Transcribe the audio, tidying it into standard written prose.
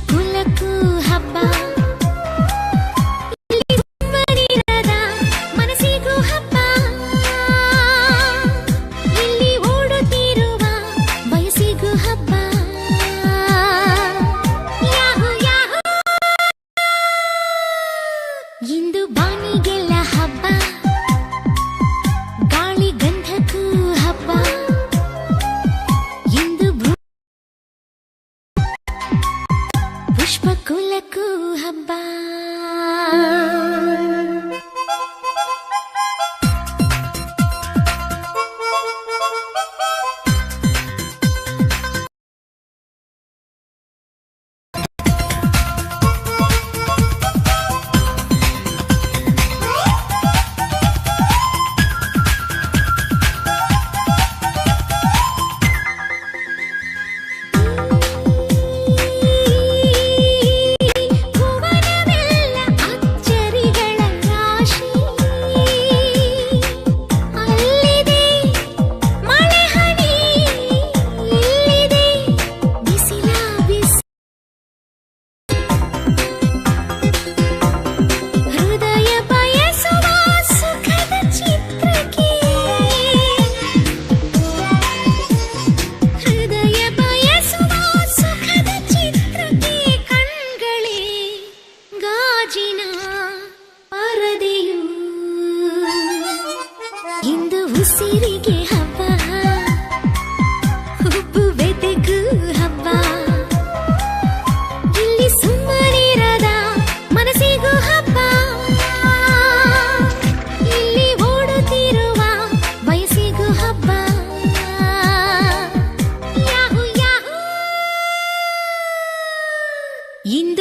ಕುಲಕ್ಕೂ ಹಬ್ಬ, ಇಲ್ಲಿ ಸುಮ್ಮನಿರದ ಮನಸ್ಸಿಗೂ ಹಬ್ಬ, ಇಲ್ಲಿ ಓಡುತ್ತಿರುವ ವಯಸ್ಸಿಗೂ ಹಬ್ಬ. ಯಾಹು ಯಾಹು ಇಂದು ಬಾನಿಗೆಲ್ಲ ಹಬ್ಬ, ಗಾಳಿ ಗಂಧಕ್ಕೂ ಹಬ್ಬ, ಇಂದು ಪುಷ್ಪ ಕುಲಕ್ಕೂ ಹಬ್ಬ. ಇಂದು ಉಸಿರಿಗೆ ಹಬ್ಬ, ಉಪ್ಪು ಬೆದೆಗೂ ಹಬ್ಬ, ಇಲ್ಲಿ ಸುಮ್ಮನಿರದ ಮನಸ್ಸಿಗೂ ಹಬ್ಬ, ಇಲ್ಲಿ ಓಡುತ್ತಿರುವ ವಯಸ್ಸಿಗೂ ಹಬ್ಬ. ಯಾಹು ಯಾಹು ಇಂದು